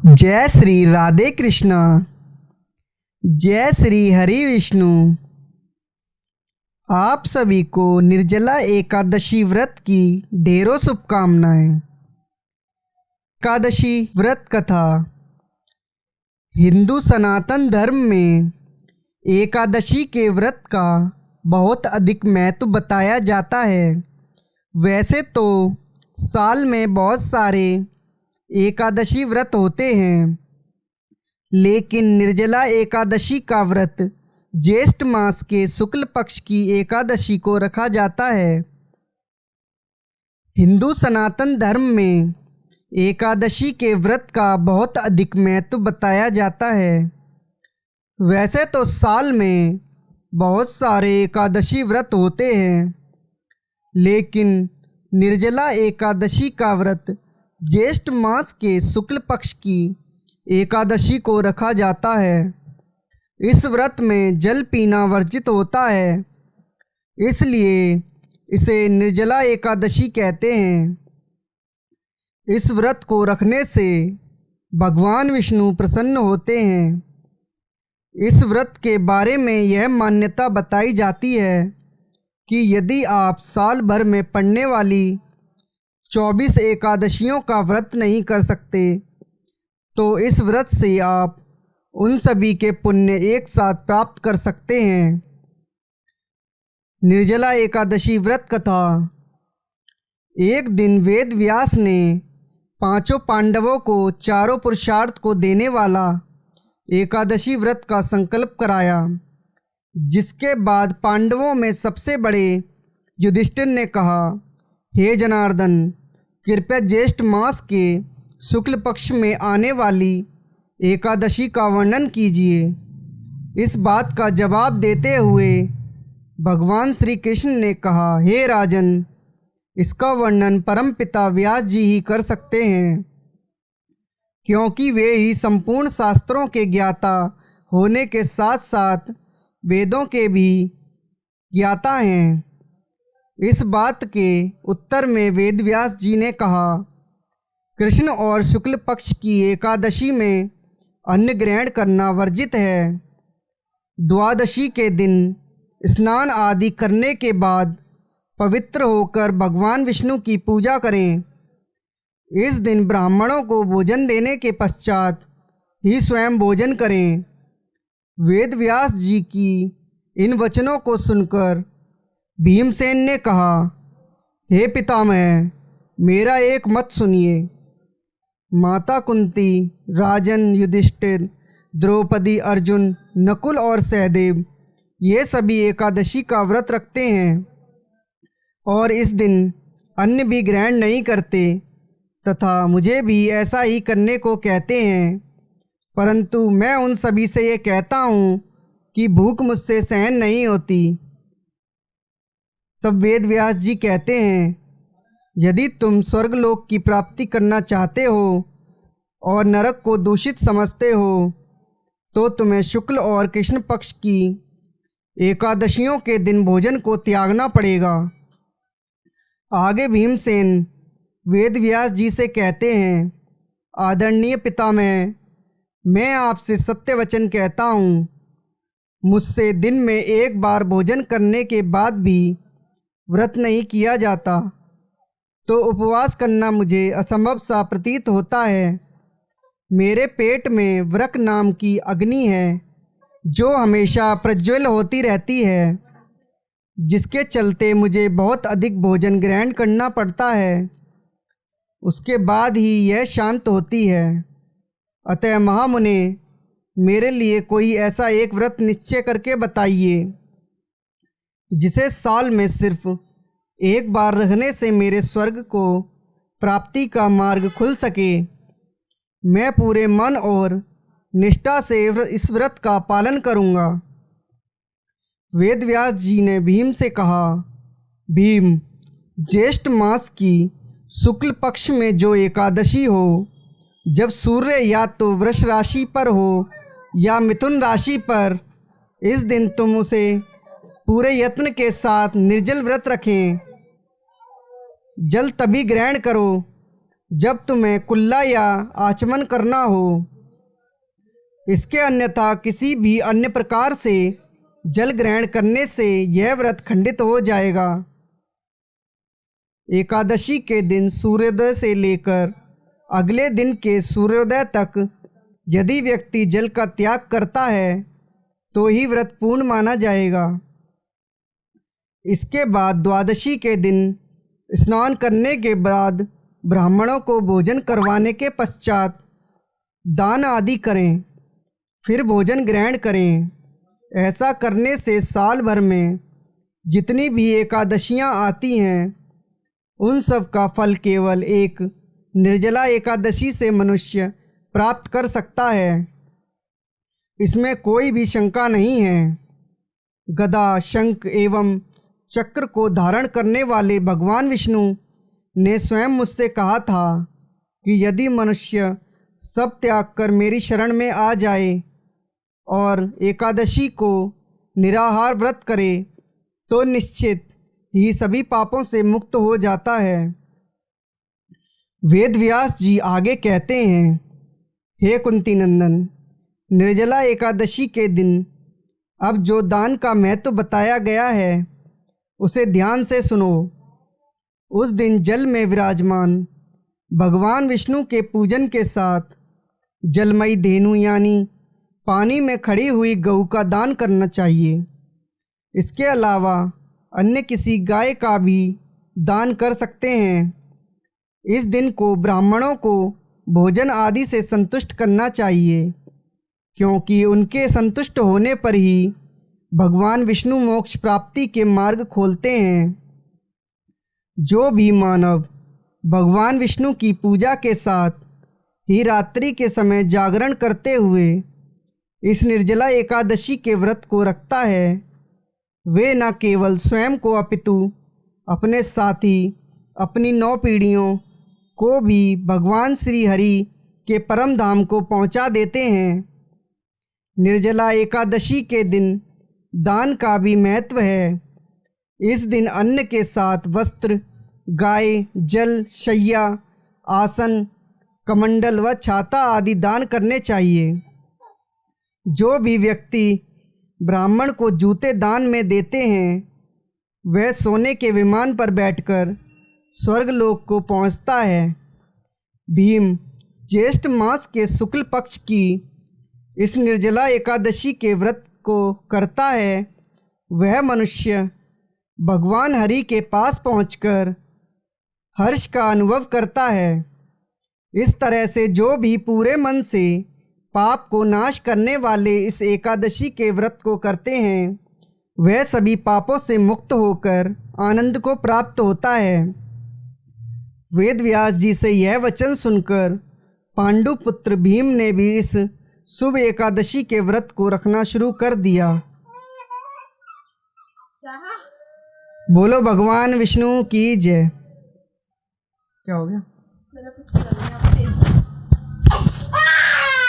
जय श्री राधे कृष्णा। जय श्री हरि विष्णु। आप सभी को निर्जला एकादशी व्रत की ढेरों शुभकामनाएं। एकादशी व्रत कथा। हिंदू सनातन धर्म में एकादशी के व्रत का बहुत अधिक महत्व बताया जाता है। वैसे तो साल में बहुत सारे एकादशी व्रत होते हैं, लेकिन निर्जला एकादशी का व्रत ज्येष्ठ मास के शुक्ल पक्ष की एकादशी को रखा जाता है। हिंदू सनातन धर्म में एकादशी के व्रत का बहुत अधिक महत्व बताया जाता है। वैसे तो साल में बहुत सारे एकादशी व्रत होते हैं, लेकिन निर्जला एकादशी का व्रत ज्येष्ठ मास के शुक्ल पक्ष की एकादशी को रखा जाता है। इस व्रत में जल पीना वर्जित होता है, इसलिए इसे निर्जला एकादशी कहते हैं। इस व्रत को रखने से भगवान विष्णु प्रसन्न होते हैं। इस व्रत के बारे में यह मान्यता बताई जाती है कि यदि आप साल भर में पड़ने वाली 24 एकादशियों का व्रत नहीं कर सकते, तो इस व्रत से आप उन सभी के पुण्य एक साथ प्राप्त कर सकते हैं। निर्जला एकादशी व्रत कथा। एक दिन वेद व्यास ने पांचों पांडवों को चारों पुरुषार्थ को देने वाला एकादशी व्रत का संकल्प कराया, जिसके बाद पांडवों में सबसे बड़े युधिष्ठिर ने कहा, हे जनार्दन, कृपया ज्येष्ठ मास के शुक्ल पक्ष में आने वाली एकादशी का वर्णन कीजिए। इस बात का जवाब देते हुए भगवान श्री कृष्ण ने कहा, हे राजन, इसका वर्णन परमपिता व्यास जी ही कर सकते हैं, क्योंकि वे ही संपूर्ण शास्त्रों के ज्ञाता होने के साथ साथ वेदों के भी ज्ञाता हैं। इस बात के उत्तर में वेदव्यास जी ने कहा, कृष्ण और शुक्ल पक्ष की एकादशी में अन्न ग्रहण करना वर्जित है। द्वादशी के दिन स्नान आदि करने के बाद पवित्र होकर भगवान विष्णु की पूजा करें। इस दिन ब्राह्मणों को भोजन देने के पश्चात ही स्वयं भोजन करें। वेदव्यास जी की इन वचनों को सुनकर भीमसेन ने कहा, हे पितामह, मेरा एक मत सुनिए। माता कुंती, राजन युधिष्ठिर, द्रौपदी, अर्जुन, नकुल और सहदेव ये सभी एकादशी का व्रत रखते हैं और इस दिन अन्न भी ग्रहण नहीं करते तथा मुझे भी ऐसा ही करने को कहते हैं, परंतु मैं उन सभी से ये कहता हूँ कि भूख मुझसे सहन नहीं होती। तब वेद व्यास जी कहते हैं, यदि तुम स्वर्गलोक की प्राप्ति करना चाहते हो और नरक को दूषित समझते हो, तो तुम्हें शुक्ल और कृष्ण पक्ष की एकादशियों के दिन भोजन को त्यागना पड़ेगा। आगे भीमसेन वेद व्यास जी से कहते हैं, आदरणीय पितामह, मैं आपसे सत्य वचन कहता हूँ, मुझसे दिन में एक बार भोजन करने के बाद भी व्रत नहीं किया जाता, तो उपवास करना मुझे असंभव सा प्रतीत होता है। मेरे पेट में वृक नाम की अग्नि है, जो हमेशा प्रज्वल होती रहती है, जिसके चलते मुझे बहुत अधिक भोजन ग्रहण करना पड़ता है। उसके बाद ही यह शांत होती है। अतः महामुने, मेरे लिए कोई ऐसा एक व्रत निश्चय करके बताइए, जिसे साल में सिर्फ एक बार रहने से मेरे स्वर्ग को प्राप्ति का मार्ग खुल सके। मैं पूरे मन और निष्ठा से इस व्रत का पालन करूँगा। वेदव्यास जी ने भीम से कहा, भीम, ज्येष्ठ मास की शुक्ल पक्ष में जो एकादशी हो, जब सूर्य या तो वृष राशि पर हो या मिथुन राशि पर, इस दिन तुम उसे पूरे यत्न के साथ निर्जल व्रत रखें। जल तभी ग्रहण करो जब तुम्हें कुल्ला या आचमन करना हो। इसके अन्यथा किसी भी अन्य प्रकार से जल ग्रहण करने से यह व्रत खंडित हो जाएगा। एकादशी के दिन सूर्योदय से लेकर अगले दिन के सूर्योदय तक यदि व्यक्ति जल का त्याग करता है तो ही व्रत पूर्ण माना जाएगा। इसके बाद द्वादशी के दिन स्नान करने के बाद ब्राह्मणों को भोजन करवाने के पश्चात दान आदि करें, फिर भोजन ग्रहण करें। ऐसा करने से साल भर में जितनी भी एकादशियां आती हैं उन सब का फल केवल एक निर्जला एकादशी से मनुष्य प्राप्त कर सकता है। इसमें कोई भी शंका नहीं है। गदा, शंख एवं चक्र को धारण करने वाले भगवान विष्णु ने स्वयं मुझसे कहा था कि यदि मनुष्य सब त्याग कर मेरी शरण में आ जाए और एकादशी को निराहार व्रत करे तो निश्चित ही सभी पापों से मुक्त हो जाता है। वेद व्यास जी आगे कहते हैं, हे कुंती नंदन, निर्जला एकादशी के दिन अब जो दान का महत्व बताया गया है उसे ध्यान से सुनो। उस दिन जल में विराजमान भगवान विष्णु के पूजन के साथ जलमयी धेनु यानी पानी में खड़ी हुई गऊ का दान करना चाहिए। इसके अलावा अन्य किसी गाय का भी दान कर सकते हैं। इस दिन को ब्राह्मणों को भोजन आदि से संतुष्ट करना चाहिए, क्योंकि उनके संतुष्ट होने पर ही भगवान विष्णु मोक्ष प्राप्ति के मार्ग खोलते हैं। जो भी मानव भगवान विष्णु की पूजा के साथ ही रात्रि के समय जागरण करते हुए इस निर्जला एकादशी के व्रत को रखता है, वे न केवल स्वयं को अपितु अपने साथी, अपनी 9 पीढ़ियों को भी भगवान श्री हरि के परम धाम को पहुंचा देते हैं। निर्जला एकादशी के दिन दान का भी महत्व है। इस दिन अन्न के साथ वस्त्र, गाय, जल, शैया, आसन, कमंडल व छाता आदि दान करने चाहिए। जो भी व्यक्ति ब्राह्मण को जूते दान में देते हैं वह सोने के विमान पर बैठकर स्वर्गलोक को पहुंचता है। भीम ज्येष्ठ मास के शुक्ल पक्ष की इस निर्जला एकादशी के व्रत को करता है, वह मनुष्य भगवान हरि के पास पहुंचकर हर्ष का अनुभव करता है। इस तरह से जो भी पूरे मन से पाप को नाश करने वाले इस एकादशी के व्रत को करते हैं वह सभी पापों से मुक्त होकर आनंद को प्राप्त होता है। वेद व्यास जी से यह वचन सुनकर पांडुपुत्र भीम ने भी इस शुभ एकादशी के व्रत को रखना शुरू कर दिया। बोलो भगवान विष्णु की जय। क्या हो गया?